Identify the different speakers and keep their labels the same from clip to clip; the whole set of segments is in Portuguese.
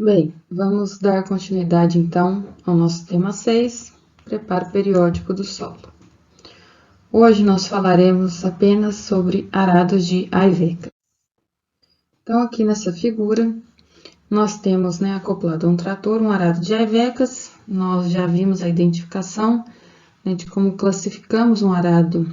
Speaker 1: Bem, vamos dar continuidade então ao nosso tema 6, preparo periódico do solo. Hoje nós falaremos apenas sobre arados de Ayvekas. Então, aqui nessa figura, nós temos acoplado a um trator um arado de Ayvekas. Nós já vimos a identificação de como classificamos um arado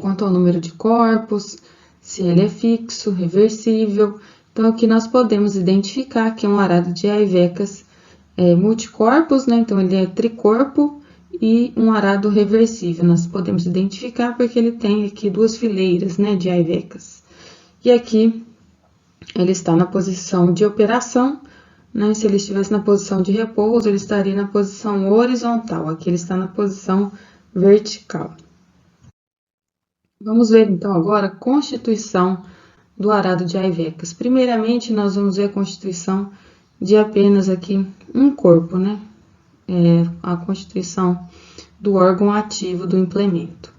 Speaker 1: quanto ao número de corpos, se ele é fixo, reversível. Então, aqui nós podemos identificar que é um arado de Ayvekas multicorpos, então ele é tricorpo e um arado reversível. Nós podemos identificar porque ele tem aqui duas fileiras de Ayvekas. E aqui ele está na posição de operação, se ele estivesse na posição de repouso, ele estaria na posição horizontal. Aqui ele está na posição vertical. Vamos ver então agora a constituição do arado de Ayvekas. Primeiramente, nós vamos ver a constituição de apenas aqui um corpo, a constituição do órgão ativo do implemento.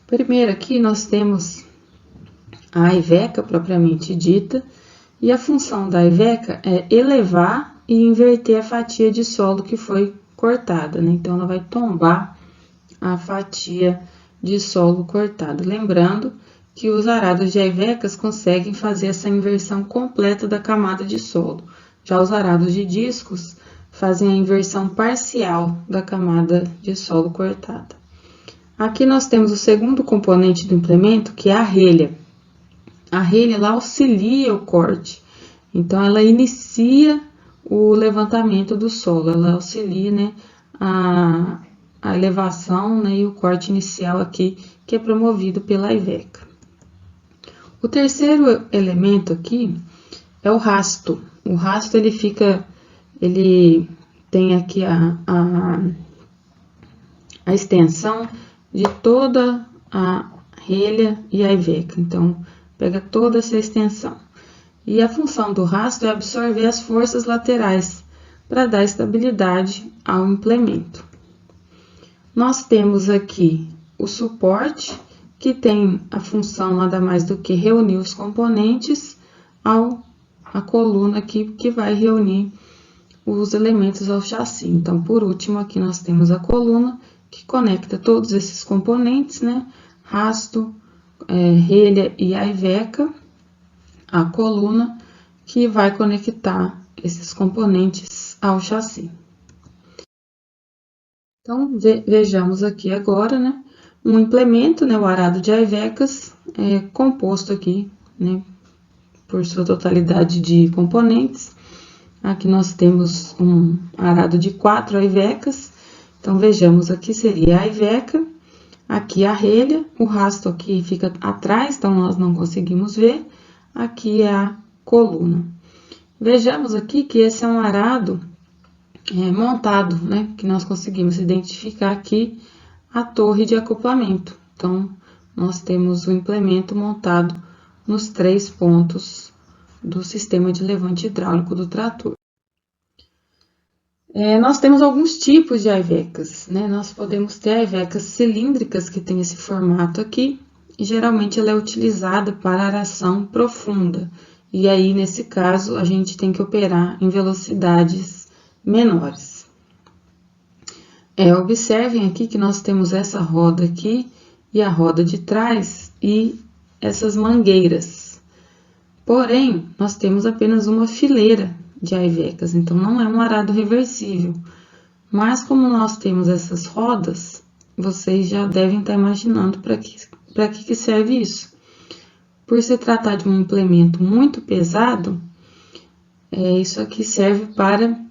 Speaker 1: Primeiro aqui nós temos a Ayveka propriamente dita, e a função da Ayveka é elevar e inverter a fatia de solo que foi cortada, Então, ela vai tombar a fatia de solo cortada. Lembrando que os arados de Ayvekas conseguem fazer essa inversão completa da camada de solo. Já os arados de discos fazem a inversão parcial da camada de solo cortada. Aqui nós temos o segundo componente do implemento, que é a relha. A relha ela auxilia o corte, então ela inicia o levantamento do solo, ela auxilia a elevação e o corte inicial aqui, que é promovido pela Ayveka. O terceiro elemento aqui é o rasto. O rasto ele tem aqui a extensão de toda a relha e a Ayveka, então pega toda essa extensão. E a função do rasto é absorver as forças laterais para dar estabilidade ao implemento. Nós temos aqui o suporte, que tem a função nada mais do que reunir os componentes a coluna aqui, que vai reunir os elementos ao chassi. Então, por último, aqui nós temos a coluna, que conecta todos esses componentes, Rasto, relha e Ayveka, a coluna, que vai conectar esses componentes ao chassi. Então, vejamos aqui agora, um implemento, o arado de Ayvekas, composto aqui, por sua totalidade de componentes. Aqui nós temos um arado de 4 Ayvekas. Então, vejamos aqui seria a Ayveka, aqui a relha, o rasto aqui fica atrás, então nós não conseguimos ver. Aqui é a coluna. Vejamos aqui que esse é um arado montado, que nós conseguimos identificar aqui a torre de acoplamento. Então, nós temos o implemento montado nos 3 pontos do sistema de levante hidráulico do trator. Nós temos alguns tipos de Ayvekas, Nós podemos ter Ayvekas cilíndricas, que tem esse formato aqui, e geralmente ela é utilizada para aração profunda. E aí, nesse caso, a gente tem que operar em velocidades menores. Observem aqui que nós temos essa roda aqui e a roda de trás e essas mangueiras. Porém, nós temos apenas uma fileira de Ayvekas, então não é um arado reversível. Mas como nós temos essas rodas, vocês já devem estar imaginando para que serve isso. Por se tratar de um implemento muito pesado, isso aqui serve para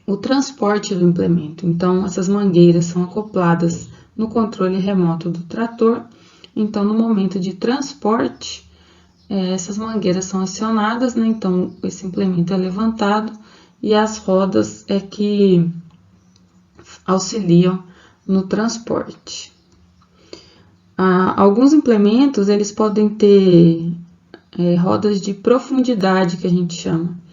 Speaker 1: o transporte do implemento. Então, essas mangueiras são acopladas no controle remoto do trator. Então, no momento de transporte, essas mangueiras são acionadas, Então, esse implemento é levantado e as rodas é que auxiliam no transporte. Alguns implementos, eles podem ter rodas de profundidade, que a gente chama,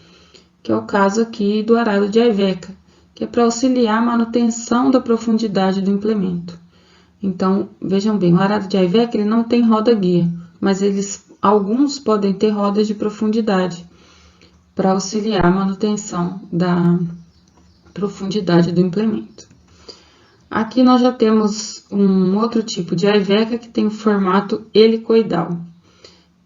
Speaker 1: que é o caso aqui do arado de Ayveka, que é para auxiliar a manutenção da profundidade do implemento. Então, vejam bem, o arado de Ayveka ele não tem roda guia, mas alguns podem ter rodas de profundidade, para auxiliar a manutenção da profundidade do implemento. Aqui nós já temos um outro tipo de aiveca que tem o formato helicoidal,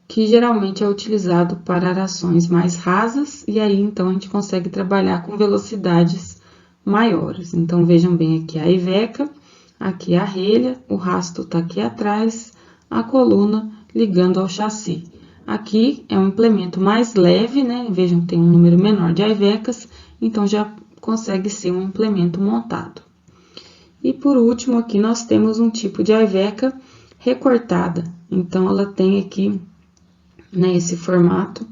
Speaker 1: que geralmente é utilizado para arações mais rasas, e aí então a gente consegue trabalhar com velocidades maiores. Então vejam bem, aqui a aiveca, aqui a relha, o rasto está aqui atrás, a coluna ligando ao chassi. Aqui é um implemento mais leve, né? Vejam, tem um número menor de aivecas, então já consegue ser um implemento montado. E por último, aqui nós temos um tipo de aiveca recortada. Então, ela tem aqui, né, esse formato,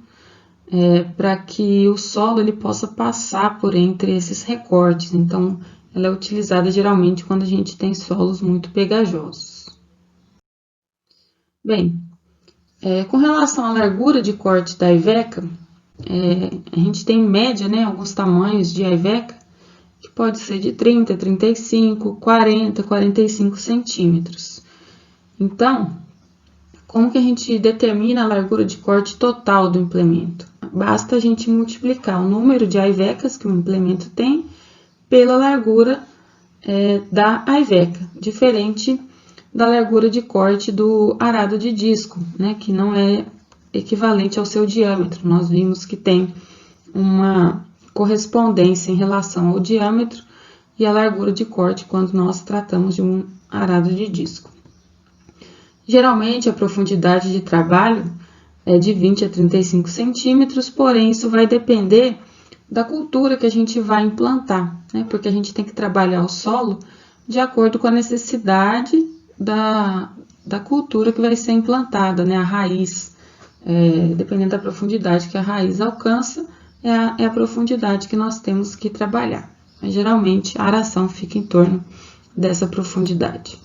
Speaker 1: para que o solo ele possa passar por entre esses recortes. Então, ela é utilizada geralmente quando a gente tem solos muito pegajosos. Bem, com relação à largura de corte da aiveca, a gente tem em média, né, alguns tamanhos de aiveca, que pode ser de 30, 35, 40, 45 centímetros. Então, como que a gente determina a largura de corte total do implemento? Basta a gente multiplicar o número de aivecas que o implemento tem pela largura da aiveca, diferente da largura de corte do arado de disco, né, que não é equivalente ao seu diâmetro. Nós vimos que tem uma correspondência em relação ao diâmetro e à largura de corte quando nós tratamos de um arado de disco. Geralmente, a profundidade de trabalho é de 20 a 35 centímetros, porém, isso vai depender da cultura que a gente vai implantar, né? Porque a gente tem que trabalhar o solo de acordo com a necessidade da cultura que vai ser implantada, né? A raiz, dependendo da profundidade que a raiz alcança, é a profundidade que nós temos que trabalhar. Mas, geralmente, a aração fica em torno dessa profundidade.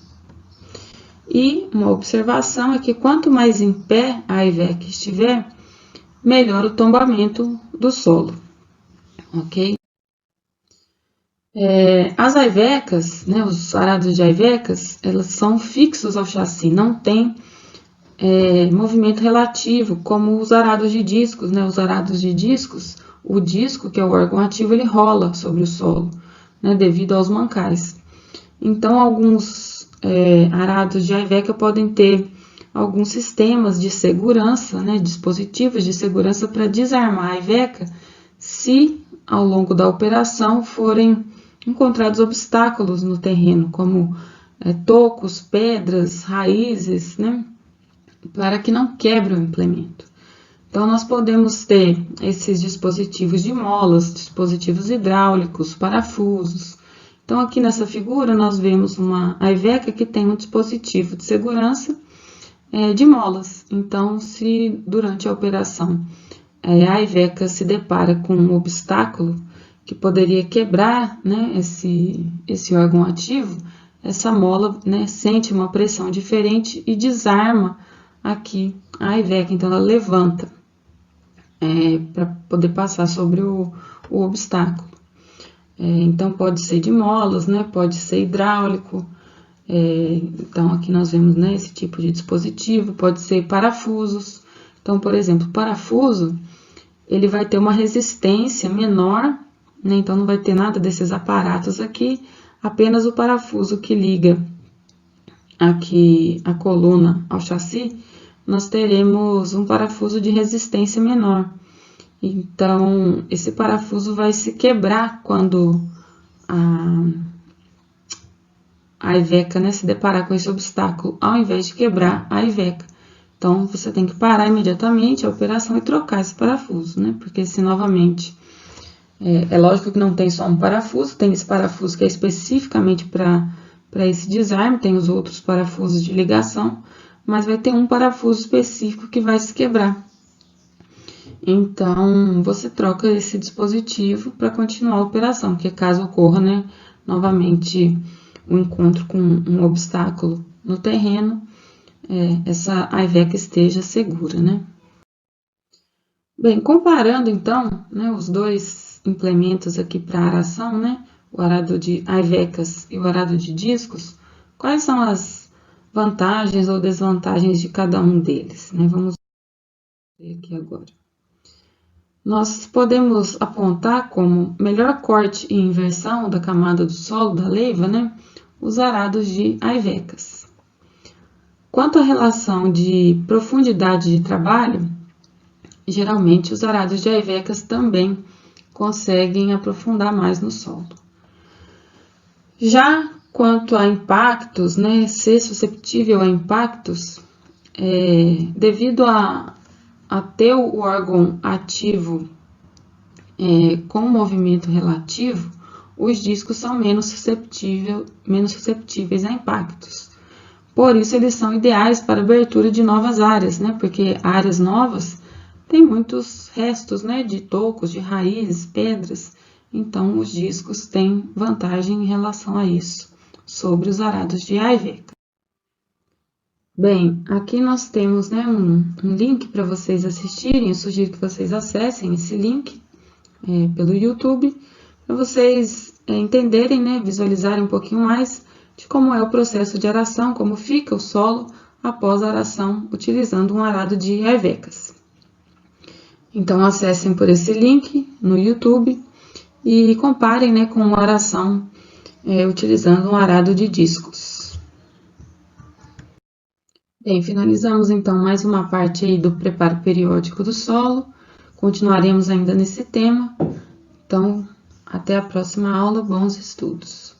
Speaker 1: E uma observação é que quanto mais em pé a aiveca estiver, melhor o tombamento do solo, ok? As aivecas, né, os arados de aivecas, elas são fixos ao chassi, não tem movimento relativo, como os arados de discos, né? Os arados de discos, o disco, que é o órgão ativo, ele rola sobre o solo, né, devido aos mancais. Então, alguns arados de aiveca podem ter alguns sistemas de segurança, né, dispositivos de segurança para desarmar a aiveca se, ao longo da operação, forem encontrados obstáculos no terreno, como tocos, pedras, raízes, né, para que não quebre o implemento. Então, nós podemos ter esses dispositivos de molas, dispositivos hidráulicos, parafusos. Então, aqui nessa figura, nós vemos uma aiveca que tem um dispositivo de segurança de molas. Então, se durante a operação a aiveca se depara com um obstáculo que poderia quebrar, né, esse órgão ativo, essa mola, né, sente uma pressão diferente e desarma aqui a aiveca. Então, ela levanta para poder passar sobre o obstáculo. Então, pode ser de molas, né? Pode ser hidráulico. Então, aqui nós vemos, né, esse tipo de dispositivo. Pode ser parafusos. Então, por exemplo, o parafuso, ele vai ter uma resistência menor, né? Então, não vai ter nada desses aparatos aqui. Apenas o parafuso que liga aqui a coluna ao chassi, nós teremos um parafuso de resistência menor. Então, esse parafuso vai se quebrar quando a aiveca, né, se deparar com esse obstáculo, ao invés de quebrar a aiveca. Então, você tem que parar imediatamente a operação e trocar esse parafuso, né? Porque se novamente, é lógico que não tem só um parafuso, tem esse parafuso que é especificamente para esse desarme, tem os outros parafusos de ligação, mas vai ter um parafuso específico que vai se quebrar. Então, você troca esse dispositivo para continuar a operação, porque caso ocorra, né, novamente o encontro com um obstáculo no terreno, essa aiveca esteja segura, né? Bem, comparando então, né, os dois implementos aqui para aração, né, o arado de aivecas e o arado de discos, quais são as vantagens ou desvantagens de cada um deles, né? Vamos ver aqui agora. nós podemos apontar como melhor corte e inversão da camada do solo da leiva, né, os arados de aivecas. Quanto à relação de profundidade de trabalho, geralmente os arados de aivecas também conseguem aprofundar mais no solo. Já quanto a impactos, né, ser susceptível a impactos, devido a ter o órgão ativo com movimento relativo, os discos são menos susceptíveis a impactos. Por isso, eles são ideais para a abertura de novas áreas, né, porque áreas novas têm muitos restos, né, de tocos, de raízes, pedras. Então, os discos têm vantagem em relação a isso, sobre os arados de Aiveca. Bem, aqui nós temos, né, um link para vocês assistirem. Eu sugiro que vocês acessem esse link pelo YouTube, para vocês entenderem, né, visualizarem um pouquinho mais de como é o processo de aração, como fica o solo após a aração utilizando um arado de aivecas. Então, acessem por esse link no YouTube e comparem, né, com uma aração utilizando um arado de discos. Bem, finalizamos então mais uma parte aí do preparo periódico do solo. Continuaremos ainda nesse tema. Então, até a próxima aula. Bons estudos!